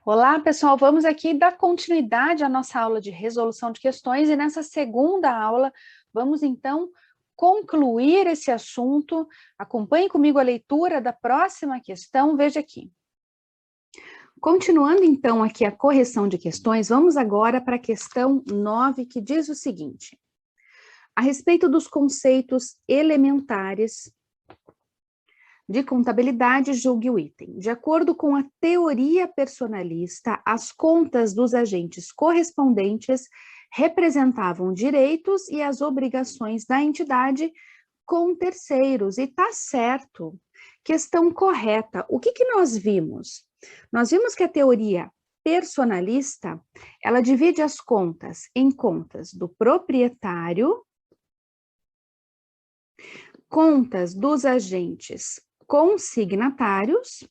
Olá, pessoal, vamos aqui dar continuidade à nossa aula de resolução de questões e nessa segunda aula vamos então concluir esse assunto. Acompanhe comigo a leitura da próxima questão, veja aqui. Continuando então aqui a correção de questões, vamos agora para a questão 9, que diz o seguinte: a respeito dos conceitos elementares de contabilidade, julgue o item. De acordo com a teoria personalista, as contas dos agentes correspondentes representavam direitos e as obrigações da entidade com terceiros. E está certo. Questão correta. O que nós vimos? Nós vimos que a teoria personalista, ela divide as contas em contas do proprietário, contas dos agentes consignatários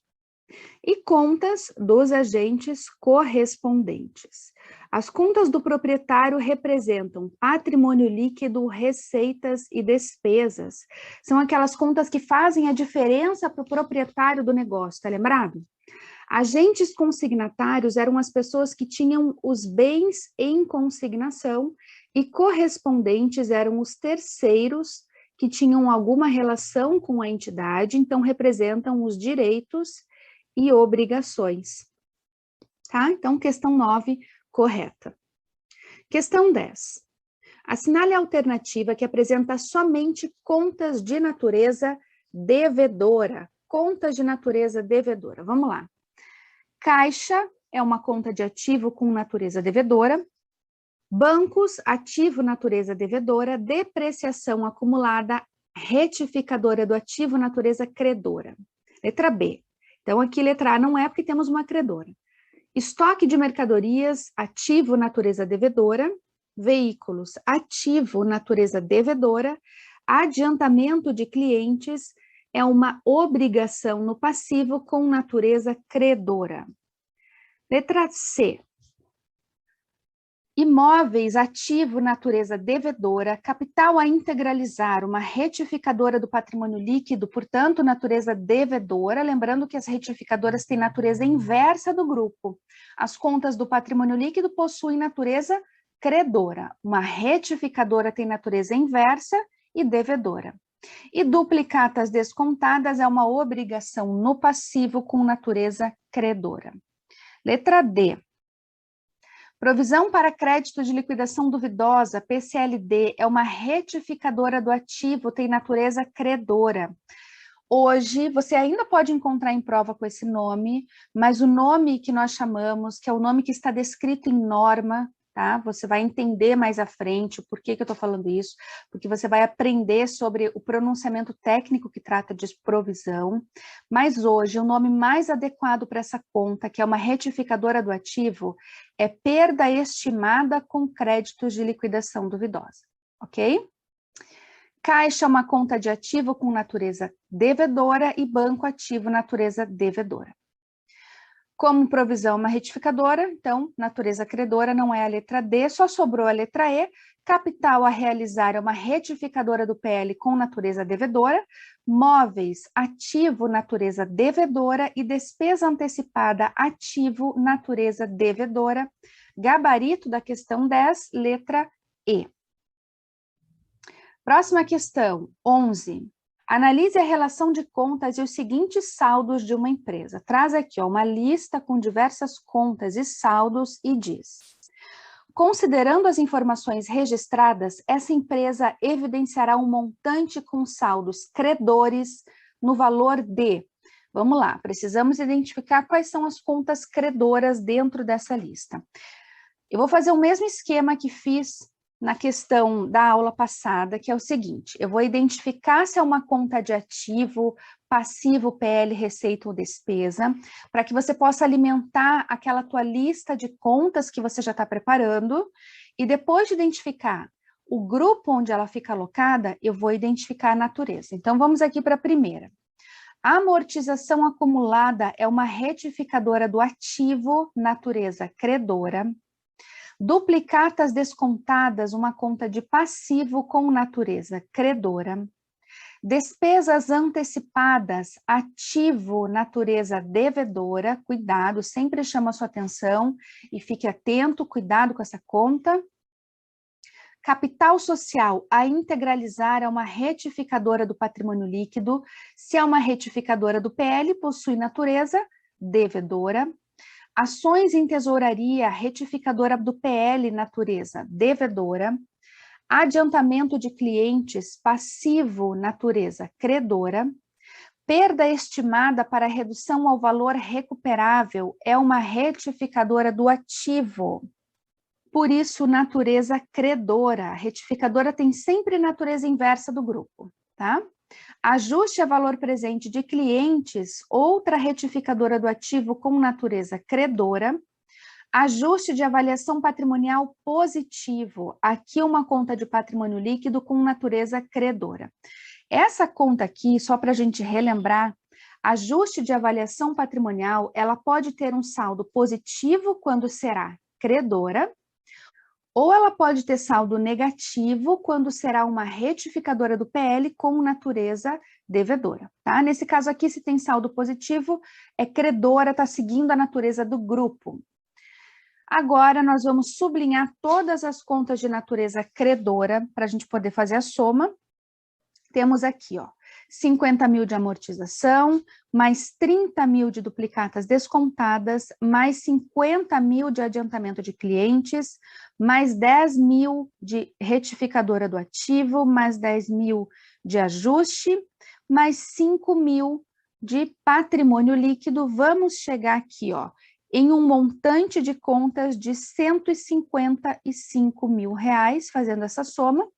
e contas dos agentes correspondentes. As contas do proprietário representam patrimônio líquido, receitas e despesas. São aquelas contas que fazem a diferença para o proprietário do negócio, tá lembrado? Agentes consignatários eram as pessoas que tinham os bens em consignação e correspondentes eram os terceiros que tinham alguma relação com a entidade, então representam os direitos e obrigações. Tá? Então, questão 9, correta. Questão 10. Assinale a alternativa que apresenta somente contas de natureza devedora. Contas de natureza devedora. Vamos lá. Caixa é uma conta de ativo com natureza devedora. Bancos, ativo natureza devedora, depreciação acumulada, retificadora do ativo natureza credora. Letra B. Então, aqui letra A não é porque temos uma credora. Estoque de mercadorias, ativo natureza devedora. Veículos, ativo natureza devedora. Adiantamento de clientes é uma obrigação no passivo com natureza credora. Letra C. Imóveis, ativo, natureza devedora, capital a integralizar, uma retificadora do patrimônio líquido, portanto, natureza devedora, lembrando que as retificadoras têm natureza inversa do grupo. As contas do patrimônio líquido possuem natureza credora, uma retificadora tem natureza inversa e devedora. E duplicatas descontadas é uma obrigação no passivo com natureza credora. Letra D. Provisão para crédito de liquidação duvidosa, PCLD, é uma retificadora do ativo, tem natureza credora. Hoje, você ainda pode encontrar em prova com esse nome, mas o nome que nós chamamos, que é o nome que está descrito em norma, tá? Você vai entender mais à frente o porquê que eu estou falando isso, porque você vai aprender sobre o pronunciamento técnico que trata de provisão, mas hoje o nome mais adequado para essa conta, que é uma retificadora do ativo, é perda estimada com créditos de liquidação duvidosa, ok? Caixa é uma conta de ativo com natureza devedora e banco ativo natureza devedora. Como provisão uma retificadora, então, natureza credora não é a letra D, só sobrou a letra E. Capital a realizar é uma retificadora do PL com natureza devedora. Móveis, ativo, natureza devedora. E despesa antecipada, ativo, natureza devedora. Gabarito da questão 10, letra E. Próxima questão, 11. Analise a relação de contas e os seguintes saldos de uma empresa. Traz aqui ó, uma lista com diversas contas e saldos e diz: considerando as informações registradas, essa empresa evidenciará um montante com saldos credores no valor de... Vamos lá, precisamos identificar quais são as contas credoras dentro dessa lista. Eu vou fazer o mesmo esquema que fiz na questão da aula passada, que é o seguinte: eu vou identificar se é uma conta de ativo, passivo, PL, receita ou despesa, para que você possa alimentar aquela tua lista de contas que você já está preparando, e depois de identificar o grupo onde ela fica alocada, eu vou identificar a natureza. Então, vamos aqui para a primeira. A amortização acumulada é uma retificadora do ativo, natureza credora. Duplicatas descontadas, uma conta de passivo com natureza credora. Despesas antecipadas, ativo, natureza devedora, cuidado, sempre chama a sua atenção e fique atento, cuidado com essa conta. Capital social, a integralizar é uma retificadora do patrimônio líquido, se é uma retificadora do PL, possui natureza devedora. Ações em tesouraria, retificadora do PL, natureza devedora. Adiantamento de clientes, passivo, natureza credora. Perda estimada para redução ao valor recuperável é uma retificadora do ativo. Por isso, natureza credora. A retificadora tem sempre natureza inversa do grupo, tá? Ajuste a valor presente de clientes, outra retificadora do ativo com natureza credora. Ajuste de avaliação patrimonial positivo, aqui uma conta de patrimônio líquido com natureza credora. Essa conta aqui, só para a gente relembrar, ajuste de avaliação patrimonial, ela pode ter um saldo positivo quando será credora, ou ela pode ter saldo negativo quando será uma retificadora do PL com natureza devedora, tá? Nesse caso aqui, se tem saldo positivo, é credora, está seguindo a natureza do grupo. Agora, nós vamos sublinhar todas as contas de natureza credora para a gente poder fazer a soma. Temos aqui, ó, 50 mil de amortização, mais 30 mil de duplicatas descontadas, mais 50 mil de adiantamento de clientes, mais 10 mil de retificadora do ativo, mais 10 mil de ajuste, mais 5 mil de patrimônio líquido. Vamos chegar aqui, ó, em um montante de contas de R$ 155 mil, fazendo essa soma.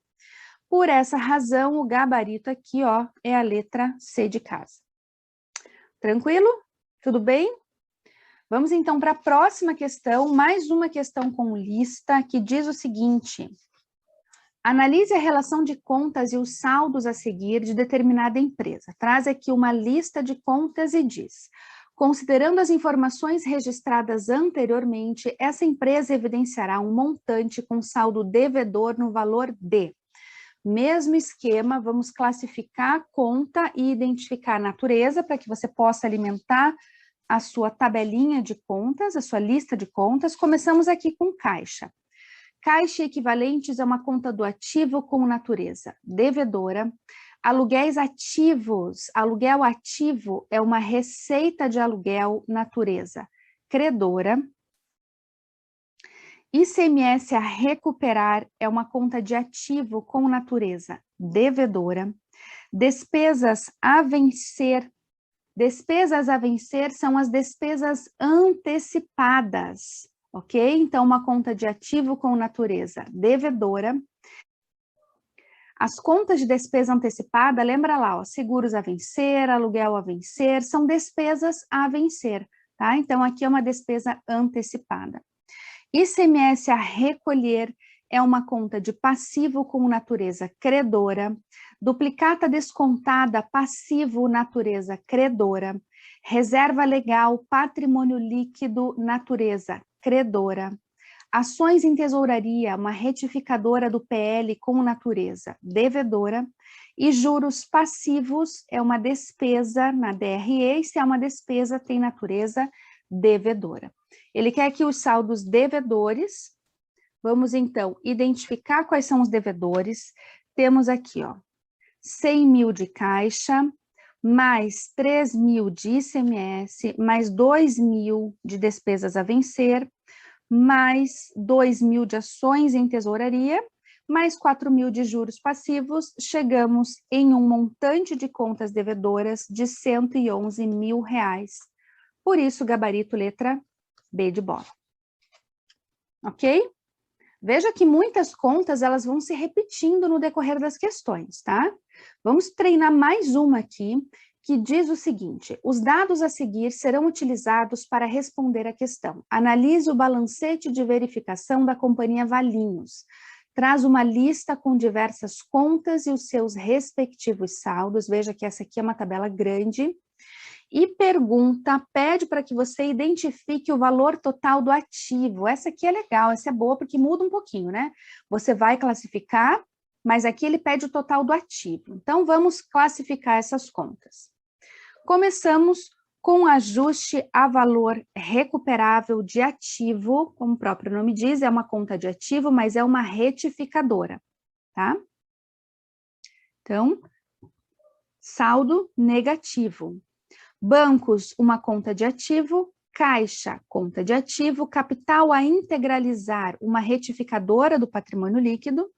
Por essa razão, o gabarito aqui, ó, é a letra C de casa. Tranquilo? Tudo bem? Vamos então para a próxima questão, mais uma questão com lista, que diz o seguinte: analise a relação de contas e os saldos a seguir de determinada empresa. Traz aqui uma lista de contas e diz: considerando as informações registradas anteriormente, essa empresa evidenciará um montante com saldo devedor no valor de... Mesmo esquema, vamos classificar a conta e identificar a natureza para que você possa alimentar a sua tabelinha de contas, a sua lista de contas. Começamos aqui com caixa. Caixa equivalentes é uma conta do ativo com natureza devedora. Aluguéis ativos, aluguel ativo é uma receita de aluguel natureza credora. ICMS a recuperar é uma conta de ativo com natureza devedora. Despesas a vencer são as despesas antecipadas, ok? Então, uma conta de ativo com natureza devedora. As contas de despesa antecipada, lembra lá, ó, seguros a vencer, aluguel a vencer, são despesas a vencer, tá? Então, aqui é uma despesa antecipada. ICMS a recolher é uma conta de passivo com natureza credora, duplicata descontada, passivo, natureza credora, reserva legal, patrimônio líquido, natureza credora, ações em tesouraria, uma retificadora do PL com natureza devedora, e juros passivos é uma despesa na DRE, e se é uma despesa tem natureza devedora. Ele quer aqui os saldos devedores. Vamos, então, identificar quais são os devedores. Temos aqui, ó, 100 mil de caixa, mais 3 mil de ICMS, mais 2 mil de despesas a vencer, mais 2 mil de ações em tesouraria, mais 4 mil de juros passivos. Chegamos em um montante de contas devedoras de R$ 111 mil. Por isso, gabarito letra B de bola. Ok? Veja que muitas contas, elas vão se repetindo no decorrer das questões, tá? Vamos treinar mais uma aqui, que diz o seguinte: os dados a seguir serão utilizados para responder a questão. Analise o balancete de verificação da companhia Valinhos. Traz uma lista com diversas contas e os seus respectivos saldos. Veja que essa aqui é uma tabela grande. E pergunta, pede para que você identifique o valor total do ativo. Essa aqui é legal, essa é boa porque muda um pouquinho, né? Você vai classificar mas aqui ele pede o total do ativo. Então, vamos classificar essas contas. Começamos com ajuste a valor recuperável de ativo, como o próprio nome diz, é uma conta de ativo, mas é uma retificadora, tá? Então, saldo negativo. Bancos, uma conta de ativo. Caixa, conta de ativo. Capital a integralizar, uma retificadora do patrimônio líquido.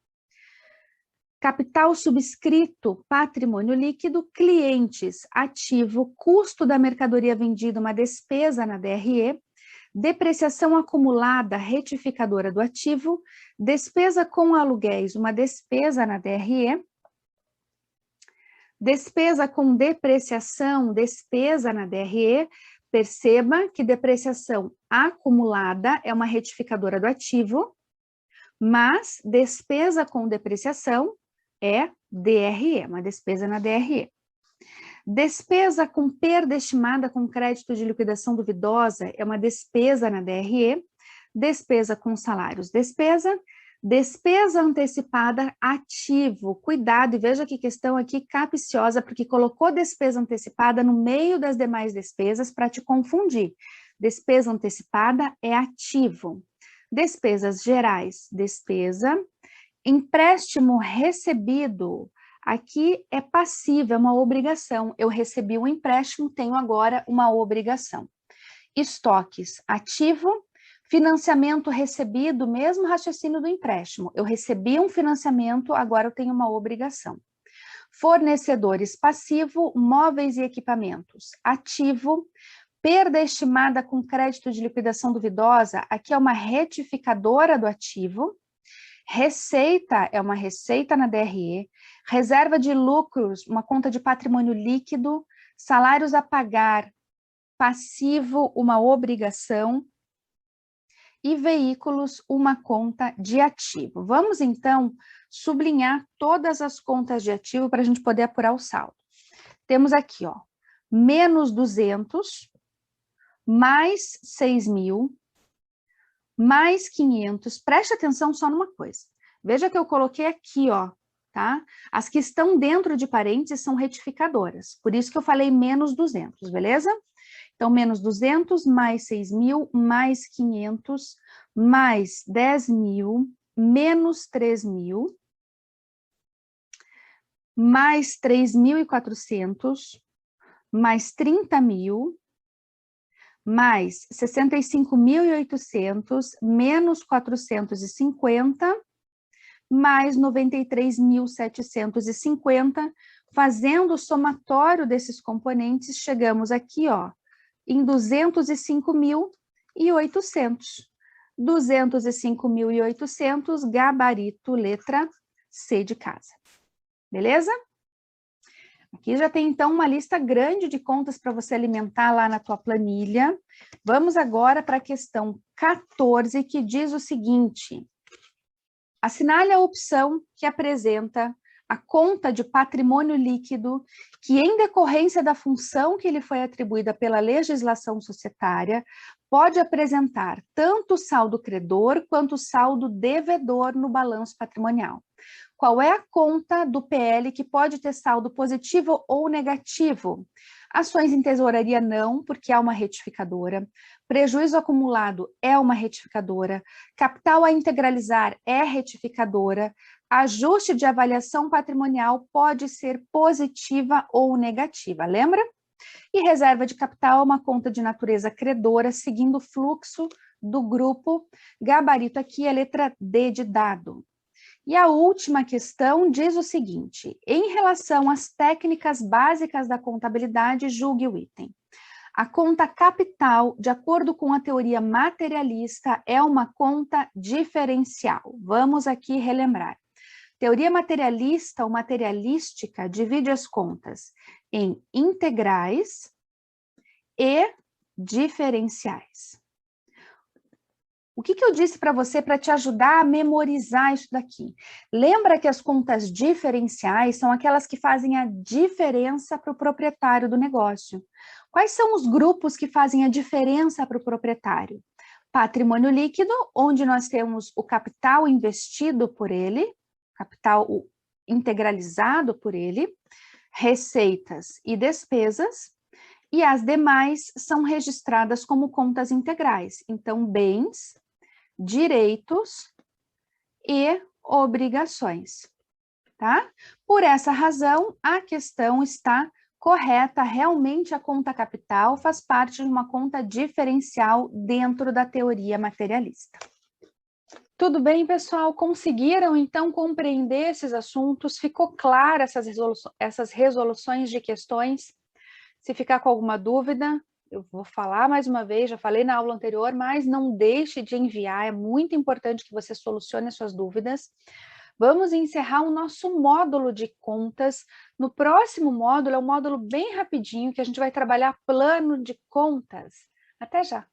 Capital subscrito, patrimônio líquido. Clientes, ativo. Custo da mercadoria vendida, uma despesa na DRE. Depreciação acumulada, retificadora do ativo. Despesa com aluguéis, uma despesa na DRE. Despesa com depreciação, despesa na DRE. Perceba que depreciação acumulada é uma retificadora do ativo, mas despesa com depreciação é DRE, uma despesa na DRE. Despesa com perda estimada com crédito de liquidação duvidosa é uma despesa na DRE. Despesa com salários, despesa. Despesa antecipada, ativo. Cuidado, e veja que questão aqui capciosa, porque colocou despesa antecipada no meio das demais despesas para te confundir. Despesa antecipada é ativo. Despesas gerais, despesa. Empréstimo recebido, aqui é passivo, é uma obrigação. Eu recebi um empréstimo, tenho agora uma obrigação. Estoques, ativo. Financiamento recebido, mesmo raciocínio do empréstimo. Eu recebi um financiamento, agora eu tenho uma obrigação. Fornecedores, passivo. Móveis e equipamentos, ativo. Perda estimada com crédito de liquidação duvidosa, aqui é uma retificadora do ativo. Receita é uma receita na DRE. Reserva de lucros, uma conta de patrimônio líquido. Salários a pagar, passivo, uma obrigação. E veículos, uma conta de ativo. Vamos, então, sublinhar todas as contas de ativo para a gente poder apurar o saldo. Temos aqui, ó, menos 200, mais 6.000, mais 500. Preste atenção só numa coisa. Veja que eu coloquei aqui, ó, tá? As que estão dentro de parênteses são retificadoras. Por isso que eu falei menos 200, beleza? Então, menos 200, mais 6.000, mais 500, mais 10.000, menos 3.000, mais 3.400, mais 30.000, mais 65.800, menos 450, mais 93.750. Fazendo o somatório desses componentes, chegamos aqui, ó, em 205.800. 205.800, gabarito, letra C de casa. Beleza? Aqui já tem, então, uma lista grande de contas para você alimentar lá na tua planilha. Vamos agora para a questão 14, que diz o seguinte: assinale a opção que apresenta a conta de patrimônio líquido que, em decorrência da função que lhe foi atribuída pela legislação societária, pode apresentar tanto o saldo credor quanto o saldo devedor no balanço patrimonial. Qual é a conta do PL que pode ter saldo positivo ou negativo? Ações em tesouraria não, porque é uma retificadora. Prejuízo acumulado é uma retificadora. Capital a integralizar é retificadora. Ajuste de avaliação patrimonial pode ser positiva ou negativa, lembra? E reserva de capital é uma conta de natureza credora, seguindo o fluxo do grupo. Gabarito aqui é letra D de dado. E a última questão diz o seguinte: em relação às técnicas básicas da contabilidade, julgue o item. A conta capital, de acordo com a teoria materialista, é uma conta diferencial. Vamos aqui relembrar. Teoria materialista ou materialística divide as contas em integrais e diferenciais. O que eu disse para você para te ajudar a memorizar isso daqui? Lembra que as contas diferenciais são aquelas que fazem a diferença para o proprietário do negócio. Quais são os grupos que fazem a diferença para o proprietário? Patrimônio líquido, onde nós temos o capital investido por ele, capital, integralizado por ele, receitas e despesas, e as demais são registradas como contas integrais. Então, bens, direitos e obrigações, tá? Por essa razão, a questão está correta, realmente a conta capital faz parte de uma conta diferencial dentro da teoria materialista. Tudo bem, pessoal? Conseguiram, então, compreender esses assuntos? Ficou clara essas resoluções de questões? Se ficar com alguma dúvida, eu vou falar mais uma vez, já falei na aula anterior, mas não deixe de enviar, é muito importante que você solucione as suas dúvidas. Vamos encerrar o nosso módulo de contas. No próximo módulo, é um módulo bem rapidinho, que a gente vai trabalhar plano de contas. Até já!